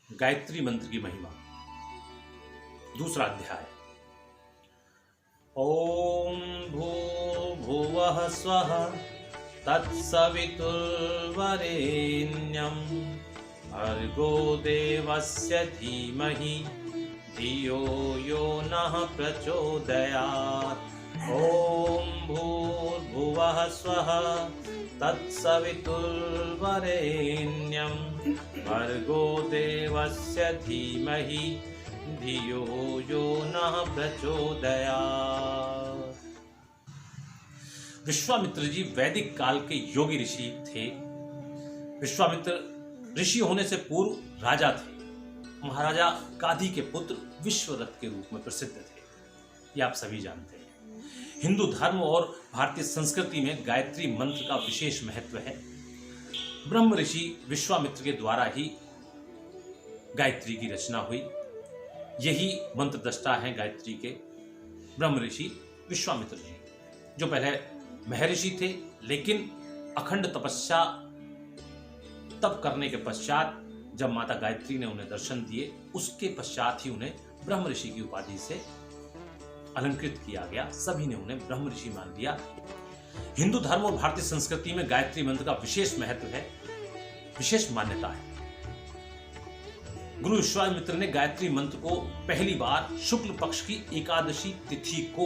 गायत्री मंत्र की महिमा। दूसरा अध्याय। ओम भूर्भुवः स्वः तत्सवितुर्वरेण्यं भर्गो देवस्य धीमहि धियो यो नः प्रचोदयात्। ओम भूर्भुवः स्वः तत्सवितुर्वरेण्यं भर्गो देवस्य धीमहि धियो यो नः प्रचोदयात्। विश्वामित्र जी वैदिक काल के योगी ऋषि थे। विश्वामित्र ऋषि होने से पूर्व राजा थे। महाराजा गाधी के पुत्र विश्वरथ के रूप में प्रसिद्ध थे। ये आप सभी जानते हैं। हिंदू धर्म और भारतीय संस्कृति में गायत्री मंत्र का विशेष महत्व है। ब्रह्म ऋषि विश्वामित्र के द्वारा ही गायत्री की रचना हुई। यही मंत्र दृष्टा हैं गायत्री के ब्रह्म ऋषि विश्वामित्र जी, जो पहले महर्षि थे, लेकिन अखंड तपस्या तप करने के पश्चात जब माता गायत्री ने उन्हें दर्शन दिए, उसके पश्चात ही उन्हें ब्रह्म ऋषि की उपाधि से अलंकृत किया गया। सभी ने उन्हें ब्रह्म ऋषि मान लिया। हिंदू धर्म और भारतीय संस्कृति में गायत्री मंत्र का विशेष महत्व है, विशेष मान्यता है। गुरु विश्वामित्र ने गायत्री मंत्र को पहली बार शुक्ल पक्ष की एकादशी तिथि को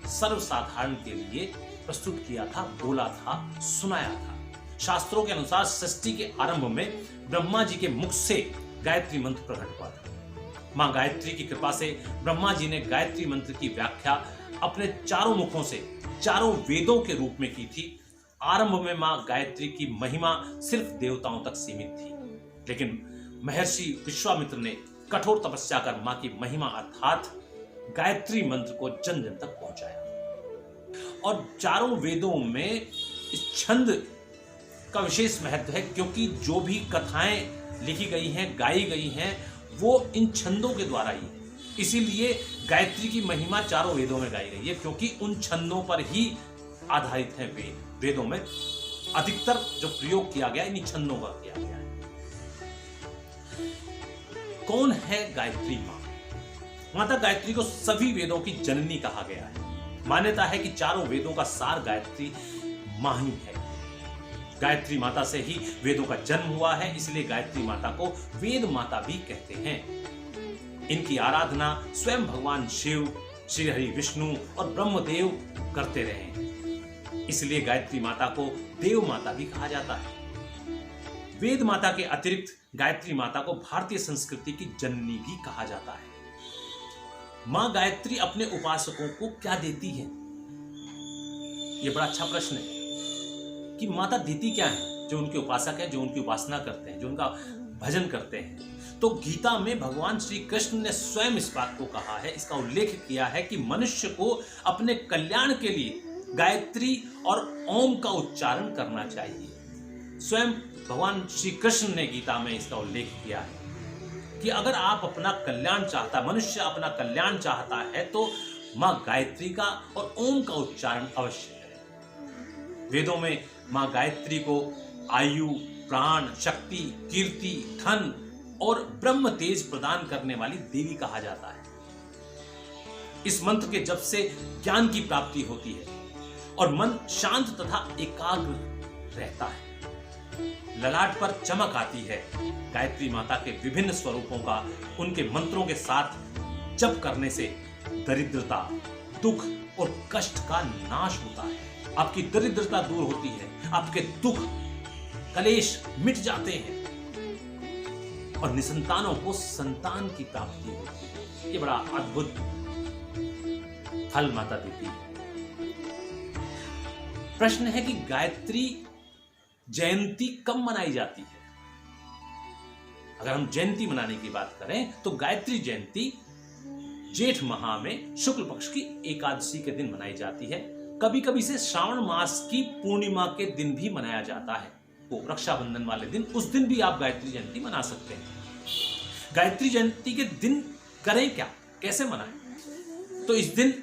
सर्वसाधारण के लिए प्रस्तुत किया था, बोला था, सुनाया था। शास्त्रों के अनुसार सृष्टि के आरंभ में ब्रह्मा जी के मुख से गायत्री मंत्र प्रकट हुआ था। मां गायत्री की कृपा से ब्रह्मा जी ने गायत्री मंत्र की व्याख्या अपने चारों मुखों से चारों वेदों के रूप में की थी। आरंभ में मां गायत्री की महिमा सिर्फ देवताओं तक सीमित थी, लेकिन महर्षि विश्वामित्र ने कठोर तपस्या कर मां की महिमा अर्थात गायत्री मंत्र को जन जन तक पहुंचाया। और चारों वेदों में इस छंद का विशेष महत्व है, क्योंकि जो भी कथाएं लिखी गई हैं, गाई गई हैं, वो इन छंदों के द्वारा ही। इसीलिए गायत्री की महिमा चारों वेदों में गाई गई है, क्योंकि उन छंदों पर ही आधारित है वेद। वेदों में अधिकतर जो प्रयोग किया गया इन्हीं छंदों का किया गया है। कौन है गायत्री मां? माता गायत्री को सभी वेदों की जननी कहा गया है। मान्यता है कि चारों वेदों का सार गायत्री मां ही है। गायत्री माता से ही वेदों का जन्म हुआ है, इसलिए गायत्री माता को वेद माता भी कहते हैं। इनकी आराधना स्वयं भगवान शिव, श्री हरि विष्णु और ब्रह्मदेव करते रहे, इसलिए गायत्री माता को देव माता भी कहा जाता है। वेद माता के अतिरिक्त गायत्री माता को भारतीय संस्कृति की जननी भी कहा जाता है। मां गायत्री अपने उपासकों को क्या देती है? यह बड़ा अच्छा प्रश्न है कि माता देती क्या है जो उनके उपासक हैं, जो उनकी उपासना करते हैं, जो उनका भजन करते हैं। तो गीता में भगवान श्री कृष्ण ने स्वयं इस बात को कहा है, इसका उल्लेख किया है कि मनुष्य को अपने कल्याण के लिए गायत्री और ओम का उच्चारण करना चाहिए। स्वयं भगवान श्री कृष्ण ने गीता में इसका उल्लेख किया है कि अगर आप अपना कल्याण चाहता, मनुष्य अपना कल्याण चाहता है, तो मां गायत्री का और ओम का उच्चारण अवश्य करें। वेदों में मां गायत्री को आयु, प्राण, शक्ति, कीर्ति, धन और ब्रह्म तेज प्रदान करने वाली देवी कहा जाता है। इस मंत्र के जप से ज्ञान की प्राप्ति होती है और मन शांत तथा एकाग्र रहता है। ललाट पर चमक आती है। गायत्री माता के विभिन्न स्वरूपों का उनके मंत्रों के साथ जप करने से दरिद्रता, दुख और कष्ट का नाश होता है। आपकी दरिद्रता दूर होती है, आपके दुख कलेश मिट जाते हैं और निसंतानों को संतान की प्राप्ति होती है। ये बड़ा अद्भुत फल माता देती है। प्रश्न है कि गायत्री जयंती कब मनाई जाती है? अगर हम जयंती मनाने की बात करें तो गायत्री जयंती जेठ माह में शुक्ल पक्ष की एकादशी के दिन मनाई जाती है। कभी कभी से श्रावण मास की पूर्णिमा के दिन भी मनाया जाता है। वो रक्षाबंधन वाले दिन, उस दिन भी आप गायत्री जयंती मना सकते हैं। गायत्री जयंती के दिन करें क्या, कैसे मनाएं? तो इस दिन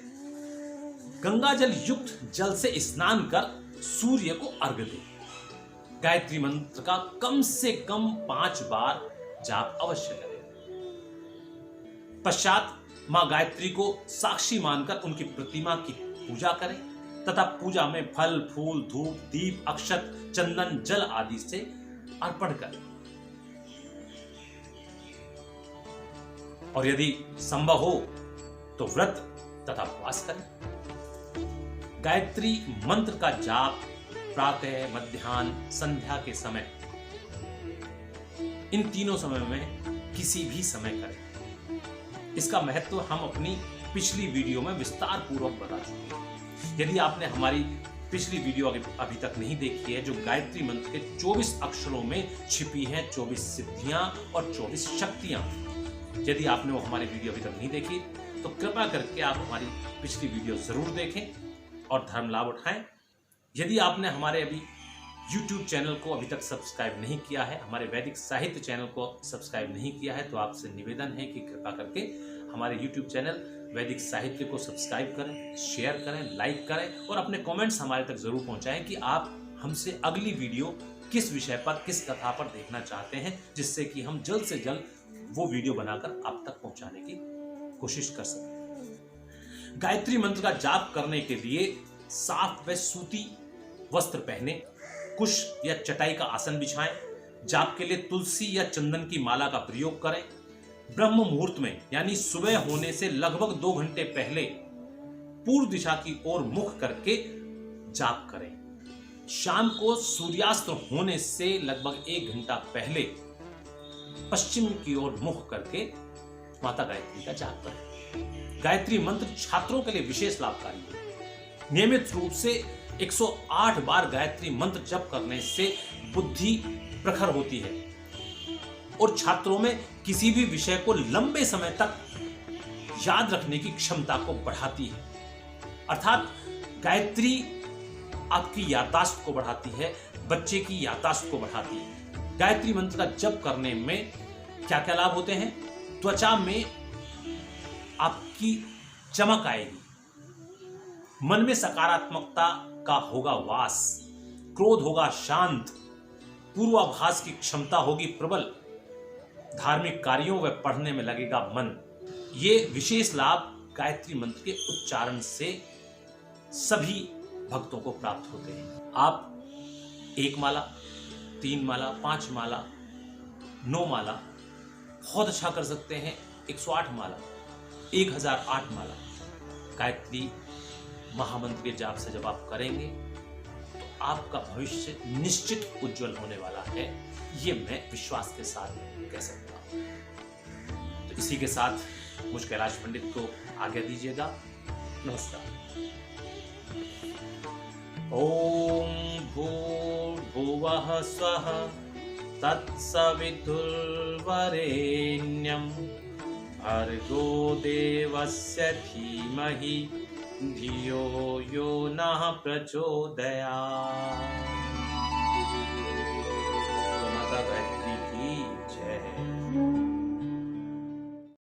गंगा जल युक्त जल से स्नान कर सूर्य को अर्घ्य दें। गायत्री मंत्र का कम से कम 5 बार जाप अवश्य करें। पश्चात मां गायत्री को साक्षी मानकर उनकी प्रतिमा की पूजा करें तथा पूजा में फल, फूल, धूप, दीप, अक्षत, चंदन, जल आदि से अर्पण करें। और यदि संभव हो तो व्रत तथा उपवास करें। गायत्री मंत्र का जाप प्रातः, मध्याह्न, संध्या के समय, इन तीनों समय में किसी भी समय करें। इसका महत्व हम अपनी पिछली वीडियो में विस्तार पूर्वक बता चुके हैं। यदि आपने हमारी पिछली वीडियो अभी तक नहीं देखी है, जो गायत्री मंत्र के 24 अक्षरों में छिपी हैं 24 सिद्धियां और 24 शक्तियां, यदि आपने वो हमारी वीडियो अभी तक नहीं देखी तो कृपया करके आप हमारी पिछली वीडियो जरूर देखें और धर्म लाभ उठाएं। यदि आपने हमारे अभी YouTube चैनल को अभी तक सब्सक्राइब नहीं किया है, हमारे वैदिक साहित्य चैनल को सब्सक्राइब नहीं किया है, तो आपसे निवेदन है कि कृपा करके हमारे YouTube चैनल वैदिक साहित्य को सब्सक्राइब करें, शेयर करें, लाइक करें और अपने कमेंट्स हमारे तक जरूर पहुंचाएं कि आप हमसे अगली वीडियो किस विषय पर, किस कथा पर देखना चाहते हैं, जिससे कि हम जल्द से जल्द वो वीडियो बनाकर आप तक पहुंचाने की कोशिश कर सकें। गायत्री मंत्र का जाप करने के लिए साफ व सूती वस्त्र पहने, कुश या चटाई का आसन बिछाएं। जाप के लिए तुलसी या चंदन की माला का प्रयोग करें। ब्रह्म मुहूर्त में यानी सुबह होने से लगभग 2 घंटे पहले पूर्व दिशा की ओर मुख करके जाप करें। शाम को सूर्यास्त होने से लगभग 1 घंटा पहले पश्चिम की ओर मुख करके माता गायत्री का जाप करें। गायत्री मंत्र छात्रों के लिए विशेष लाभकारी है। नियमित रूप से 108 बार गायत्री मंत्र जप करने से बुद्धि प्रखर होती है और छात्रों में किसी भी विषय को लंबे समय तक याद रखने की क्षमता को बढ़ाती है। अर्थात गायत्री आपकी याददाश्त को बढ़ाती है, बच्चे की याददाश्त को बढ़ाती है। गायत्री मंत्र का जप करने में क्या क्या लाभ होते हैं? त्वचा में आपकी चमक आएगी, मन में सकारात्मकता का होगा वास, क्रोध होगा शांत, पूर्वाभास की क्षमता होगी प्रबल, धार्मिक कार्यों व पढ़ने में लगेगा मन। ये विशेष लाभ गायत्री मंत्र के उच्चारण से सभी भक्तों को प्राप्त होते हैं। आप 1 माला, 3 माला, 5 माला, 9 माला बहुत अच्छा कर सकते हैं। 108 माला, 1008 माला गायत्री महामंत्र के जाप से जब आप करेंगे तो आपका भविष्य निश्चित उज्जवल होने वाला है, ये मैं विश्वास के साथ कह सकता हूं। तो इसी के साथ मुझ कैलाश पंडित को आज्ञा दीजिएगा। नमस्कार। ओम भूर्भुवः स्वः तत्सवितुर्वरेण्यं भर्गो देवस्य धीमहि धियो यो नः प्रचोदयात्। माता गायत्री की जय।